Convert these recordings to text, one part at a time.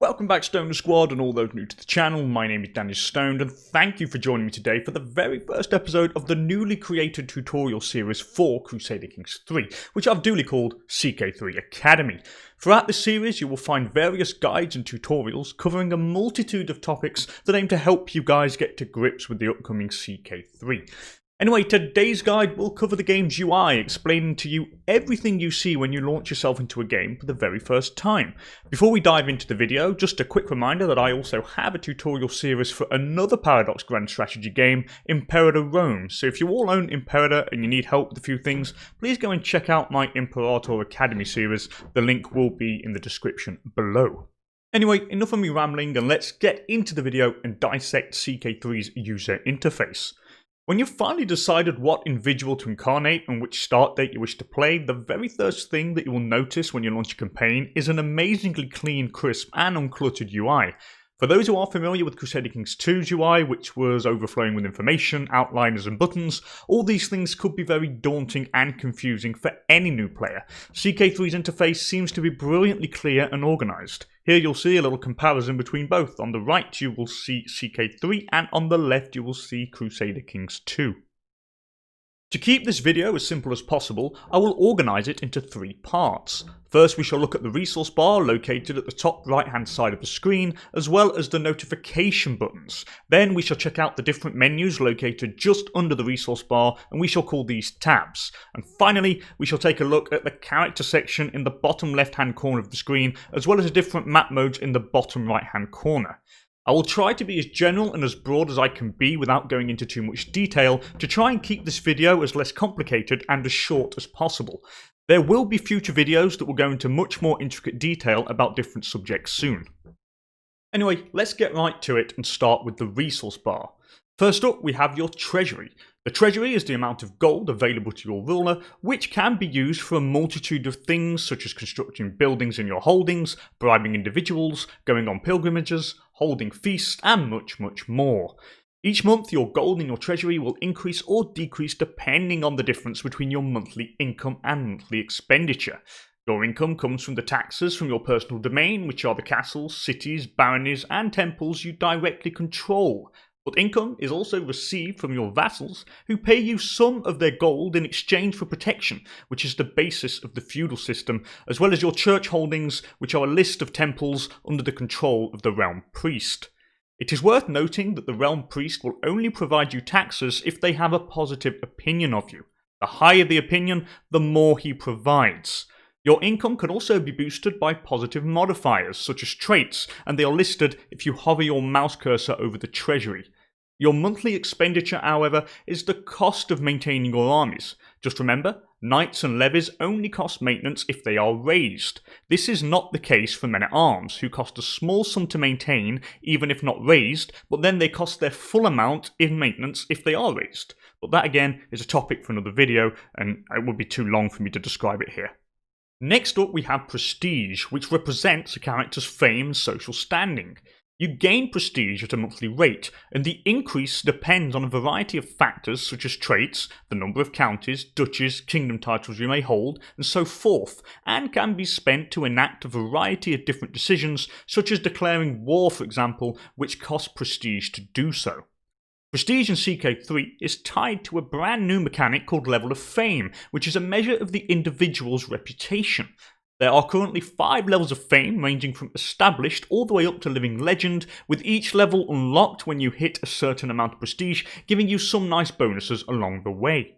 Welcome back, Stoner Squad, and all those new to the channel. My name is DanIsStoned, and thank you for joining me today for the very first episode of the newly created tutorial series for Crusader Kings 3, which I've duly called CK3 Academy. Throughout this series, you will find various guides and tutorials covering a multitude of topics that aim to help you guys get to grips with the upcoming CK3. Anyway, today's guide will cover the game's UI, explaining to you everything you see when you launch yourself into a game for the very first time. Before we dive into the video, just a quick reminder that I also have a tutorial series for another Paradox Grand Strategy game, Imperator Rome. So if you all own Imperator and you need help with a few things, please go and check out my Imperator Academy series. The link will be in the description below. Anyway, enough of me rambling, and let's get into the video and dissect CK3's user interface. When you've finally decided what individual to incarnate and which start date you wish to play, the very first thing that you will notice when you launch a campaign is an amazingly clean, crisp and uncluttered UI. For those who are familiar with Crusader Kings 2's UI, which was overflowing with information, outliners and buttons, all these things could be very daunting and confusing for any new player. CK3's interface seems to be brilliantly clear and organised. Here you'll see a little comparison between both. On the right you will see CK3 and on the left you will see Crusader Kings 2. To keep this video as simple as possible, I will organise it into three parts. First, we shall look at the resource bar located at the top right hand side of the screen, as well as the notification buttons. Then we shall check out the different menus located just under the resource bar, and we shall call these tabs. And finally, we shall take a look at the character section in the bottom left hand corner of the screen, as well as the different map modes in the bottom right hand corner. I will try to be as general and as broad as I can be without going into too much detail to try and keep this video as less complicated and as short as possible. There will be future videos that will go into much more intricate detail about different subjects soon. Anyway, let's get right to it and start with the resource bar. First up, we have your treasury. The treasury is the amount of gold available to your ruler, which can be used for a multitude of things such as constructing buildings in your holdings, bribing individuals, going on pilgrimages, holding feasts, and much, much more. Each month, your gold in your treasury will increase or decrease depending on the difference between your monthly income and monthly expenditure. Your income comes from the taxes from your personal domain, which are the castles, cities, baronies, and temples you directly control. But income is also received from your vassals, who pay you some of their gold in exchange for protection, which is the basis of the feudal system, as well as your church holdings, which are a list of temples under the control of the realm priest. It is worth noting that the realm priest will only provide you taxes if they have a positive opinion of you. The higher the opinion, the more he provides. Your income can also be boosted by positive modifiers, such as traits, and they are listed if you hover your mouse cursor over the treasury. Your monthly expenditure, however, is the cost of maintaining your armies. Just remember, knights and levies only cost maintenance if they are raised. This is not the case for men-at-arms, who cost a small sum to maintain, even if not raised, but then they cost their full amount in maintenance if they are raised. But that again is a topic for another video, and it would be too long for me to describe it here. Next up, we have prestige, which represents a character's fame and social standing. You gain prestige at a monthly rate, and the increase depends on a variety of factors such as traits, the number of counties, duchies, kingdom titles you may hold, and so forth, and can be spent to enact a variety of different decisions, such as declaring war, for example, which costs prestige to do so. Prestige in CK3 is tied to a brand new mechanic called Level of Fame, which is a measure of the individual's reputation. There are currently 5 levels of fame, ranging from established all the way up to living legend, with each level unlocked when you hit a certain amount of prestige, giving you some nice bonuses along the way.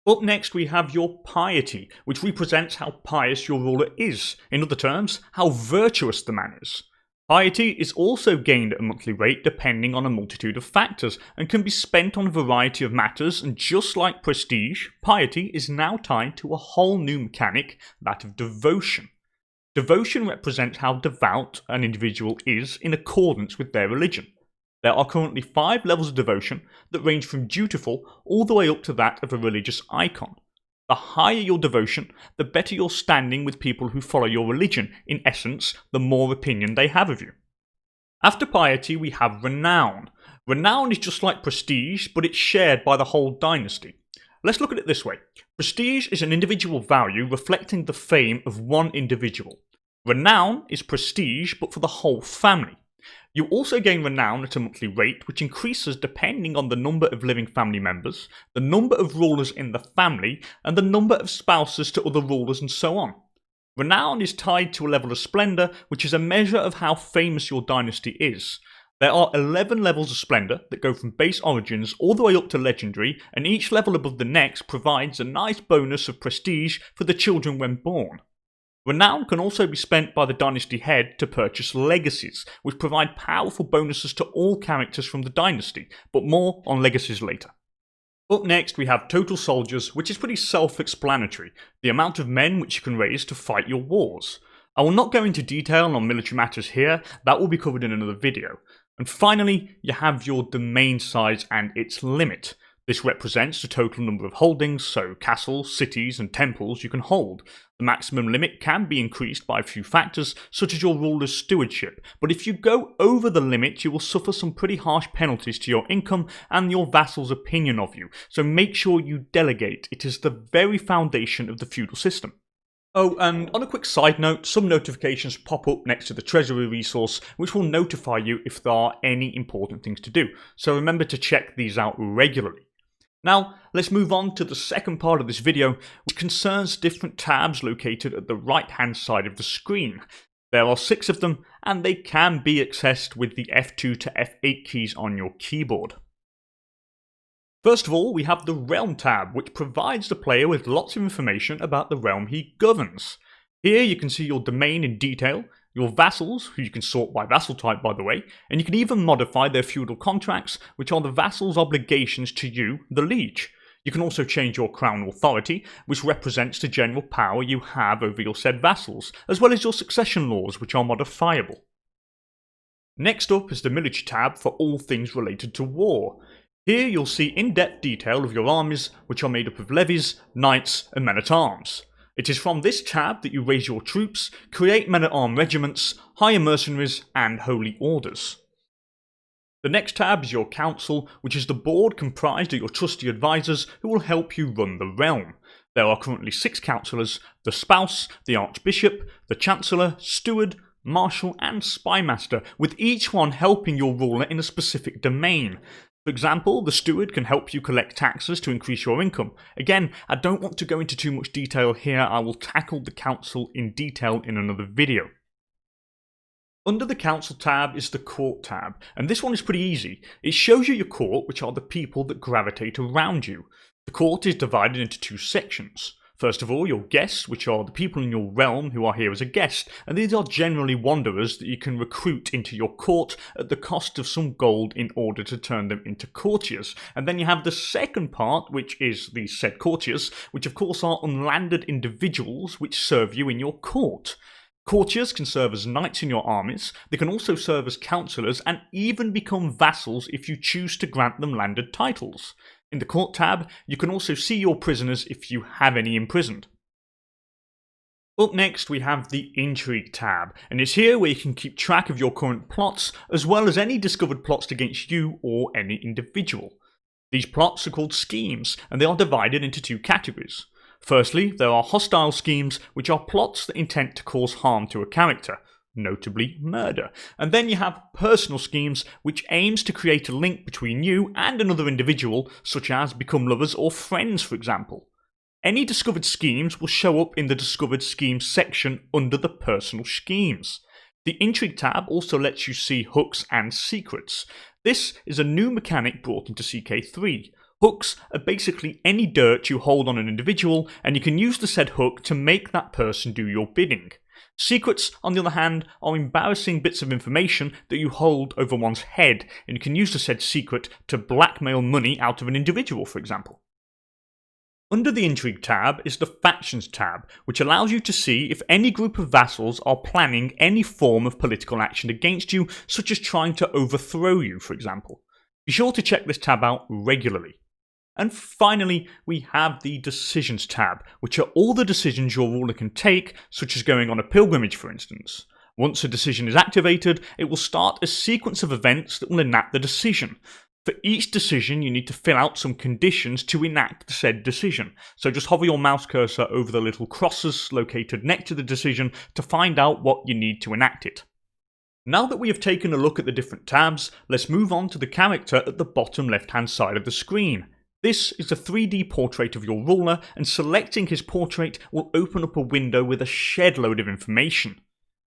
Up next we have your piety, which represents how pious your ruler is. In other terms, how virtuous the man is. Piety is also gained at a monthly rate depending on a multitude of factors and can be spent on a variety of matters, and just like prestige, piety is now tied to a whole new mechanic, that of devotion. Devotion represents how devout an individual is in accordance with their religion. There are currently 5 levels of devotion that range from dutiful all the way up to that of a religious icon. The higher your devotion, the better your standing with people who follow your religion. In essence, the more opinion they have of you. After piety, we have renown. Renown is just like prestige, but it's shared by the whole dynasty. Let's look at it this way. Prestige is an individual value reflecting the fame of one individual. Renown is prestige, but for the whole family. You also gain renown at a monthly rate, which increases depending on the number of living family members, the number of rulers in the family, and the number of spouses to other rulers, and so on. Renown is tied to a level of splendour, which is a measure of how famous your dynasty is. There are 11 levels of splendour that go from base origins all the way up to legendary, and each level above the next provides a nice bonus of prestige for the children when born. Renown can also be spent by the dynasty head to purchase legacies, which provide powerful bonuses to all characters from the dynasty, but more on legacies later. Up next we have total soldiers, which is pretty self-explanatory, the amount of men which you can raise to fight your wars. I will not go into detail on military matters here, that will be covered in another video. And finally, you have your domain size and its limit. This represents the total number of holdings, so castles, cities and temples you can hold. The maximum limit can be increased by a few factors, such as your ruler's stewardship, but if you go over the limit you will suffer some pretty harsh penalties to your income and your vassal's opinion of you, so make sure you delegate. It is the very foundation of the feudal system. Oh, and on a quick side note, some notifications pop up next to the treasury resource which will notify you if there are any important things to do, so remember to check these out regularly. Now, let's move on to the second part of this video, which concerns different tabs located at the right hand side of the screen. There are 6 of them, and they can be accessed with the F2 to F8 keys on your keyboard. First of all, we have the Realm tab, which provides the player with lots of information about the realm he governs. Here you can see your domain in detail, your vassals, who you can sort by vassal type by the way, and you can even modify their feudal contracts, which are the vassal's obligations to you, the liege. You can also change your crown authority, which represents the general power you have over your said vassals, as well as your succession laws, which are modifiable. Next up is the Military tab for all things related to war. Here you'll see in-depth detail of your armies, which are made up of levies, knights and men-at-arms. It is from this tab that you raise your troops, create men-at-arms regiments, hire mercenaries and holy orders. The next tab is your council, which is the board comprised of your trusty advisors who will help you run the realm. There are currently 6 councillors: the spouse, the archbishop, the chancellor, steward, marshal and spymaster, with each one helping your ruler in a specific domain. For example, the steward can help you collect taxes to increase your income. Again, I don't want to go into too much detail here, I will tackle the council in detail in another video. Under the council tab is the court tab, and this one is pretty easy. It shows you your court, which are the people that gravitate around you. The court is divided into 2 sections. First of all, your guests, which are the people in your realm who are here as a guest, and these are generally wanderers that you can recruit into your court at the cost of some gold in order to turn them into courtiers. And then you have the second part, which is the said courtiers, which of course are unlanded individuals which serve you in your court. Courtiers can serve as knights in your armies, they can also serve as councillors and even become vassals if you choose to grant them landed titles. In the court tab, you can also see your prisoners if you have any imprisoned. Up next we have the Intrigue tab, and it's here where you can keep track of your current plots as well as any discovered plots against you or any individual. These plots are called schemes, and they are divided into 2 categories. Firstly, there are hostile schemes, which are plots that intend to cause harm to a character, notably murder. And then you have personal schemes, which aims to create a link between you and another individual, such as become lovers or friends for example. Any discovered schemes will show up in the discovered schemes section under the personal schemes. The Intrigue tab also lets you see hooks and secrets. This is a new mechanic brought into CK3. Hooks are basically any dirt you hold on an individual, and you can use the said hook to make that person do your bidding. Secrets, on the other hand, are embarrassing bits of information that you hold over one's head, and you can use the said secret to blackmail money out of an individual, for example. Under the Intrigue tab is the Factions tab, which allows you to see if any group of vassals are planning any form of political action against you, such as trying to overthrow you, for example. Be sure to check this tab out regularly. And finally, we have the Decisions tab, which are all the decisions your ruler can take, such as going on a pilgrimage for instance. Once a decision is activated, it will start a sequence of events that will enact the decision. For each decision, you need to fill out some conditions to enact said decision. So just hover your mouse cursor over the little crosses located next to the decision to find out what you need to enact it. Now that we have taken a look at the different tabs, let's move on to the character at the bottom left-hand side of the screen. This is a 3D portrait of your ruler, and selecting his portrait will open up a window with a shed load of information.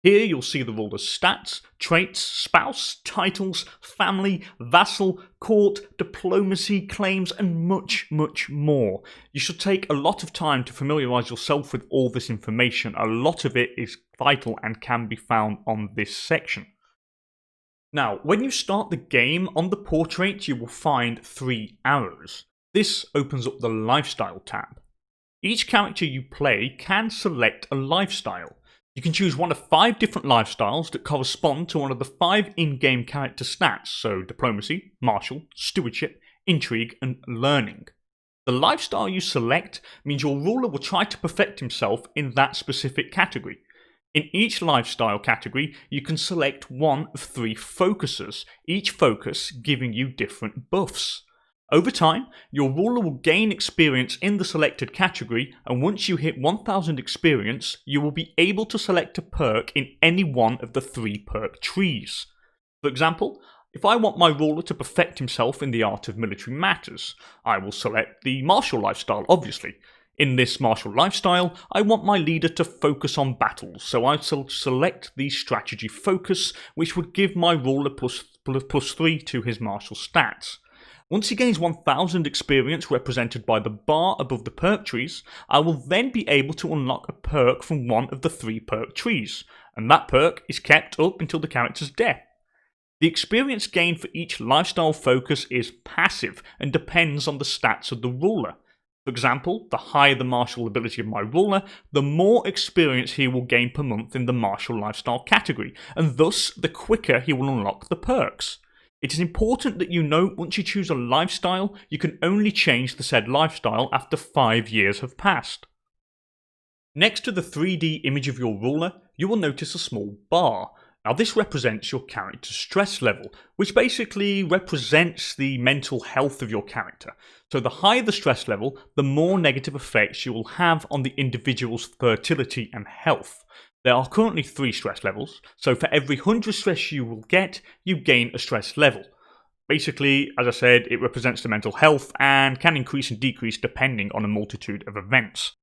Here you'll see the ruler's stats, traits, spouse, titles, family, vassal, court, diplomacy, claims, and much, much more. You should take a lot of time to familiarise yourself with all this information. A lot of it is vital and can be found on this section. Now, when you start the game, on the portrait you will find 3 arrows. This opens up the Lifestyle tab. Each character you play can select a lifestyle. You can choose one of 5 different lifestyles that correspond to one of the 5 in-game character stats, so diplomacy, martial, stewardship, intrigue, and learning. The lifestyle you select means your ruler will try to perfect himself in that specific category. In each lifestyle category, you can select one of 3 focuses, each focus giving you different buffs. Over time, your ruler will gain experience in the selected category, and once you hit 1000 experience, you will be able to select a perk in any one of the 3 perk trees. For example, if I want my ruler to perfect himself in the art of military matters, I will select the martial lifestyle, obviously. In this martial lifestyle, I want my leader to focus on battles, so I shall select the strategy focus, which would give my ruler plus 3 to his martial stats. Once he gains 1000 experience represented by the bar above the perk trees, I will then be able to unlock a perk from one of the 3 perk trees, and that perk is kept up until the character's death. The experience gained for each lifestyle focus is passive and depends on the stats of the ruler. For example, the higher the martial ability of my ruler, the more experience he will gain per month in the martial lifestyle category, and thus the quicker he will unlock the perks. It is important that you know once you choose a lifestyle, you can only change the said lifestyle after 5 years have passed. Next to the 3D image of your ruler, you will notice a small bar. Now this represents your character's stress level, which basically represents the mental health of your character. So the higher the stress level, the more negative effects you will have on the individual's fertility and health. There are currently 3 stress levels, so for every 100 stress you will get, you gain a stress level. Basically, as I said, it represents the mental health and can increase and decrease depending on a multitude of events.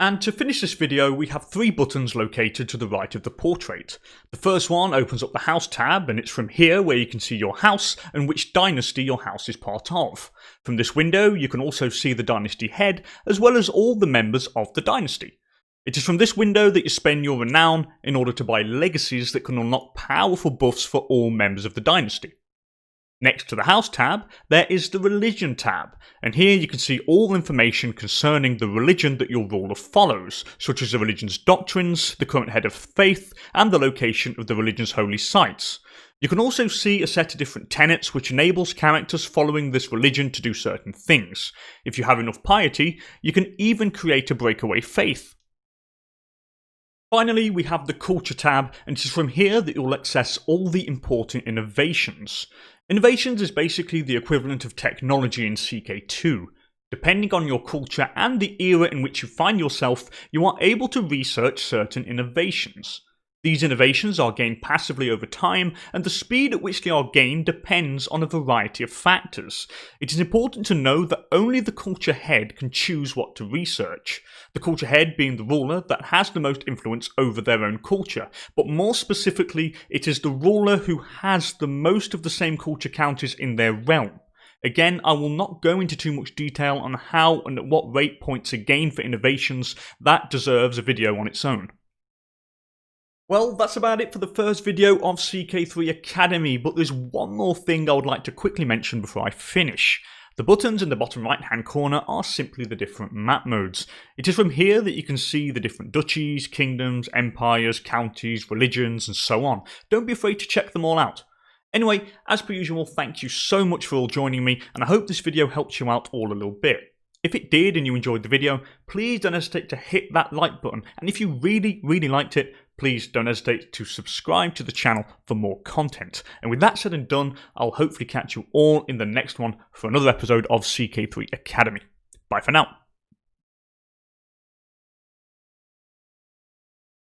And to finish this video, we have 3 buttons located to the right of the portrait. The first one opens up the House tab, and it's from here where you can see your house and which dynasty your house is part of. From this window, you can also see the dynasty head, as well as all the members of the dynasty. It is from this window that you spend your renown in order to buy legacies that can unlock powerful buffs for all members of the dynasty. Next to the House tab, there is the Religion tab, and here you can see all information concerning the religion that your ruler follows, such as the religion's doctrines, the current head of faith, and the location of the religion's holy sites. You can also see a set of different tenets which enables characters following this religion to do certain things. If you have enough piety, you can even create a breakaway faith. Finally, we have the Culture tab, and it is from here that you'll access all the important innovations. Innovations is basically the equivalent of technology in CK2. Depending on your culture and the era in which you find yourself, you are able to research certain innovations. These innovations are gained passively over time, and the speed at which they are gained depends on a variety of factors. It is important to know that only the culture head can choose what to research. The culture head being the ruler that has the most influence over their own culture, but more specifically, it is the ruler who has the most of the same culture counters in their realm. Again, I will not go into too much detail on how and at what rate points are gained for innovations. That deserves a video on its own. Well, that's about it for the first video of CK3 Academy, but there's one more thing I would like to quickly mention before I finish. The buttons in the bottom right hand corner are simply the different map modes. It is from here that you can see the different duchies, kingdoms, empires, counties, religions, and so on. Don't be afraid to check them all out. Anyway, as per usual, thank you so much for all joining me, and I hope this video helped you out all a little bit. If it did and you enjoyed the video, please don't hesitate to hit that like button, and if you really liked it, please don't hesitate to subscribe to the channel for more content. And with that said and done, I'll hopefully catch you all in the next one for another episode of CK3 Academy. Bye for now.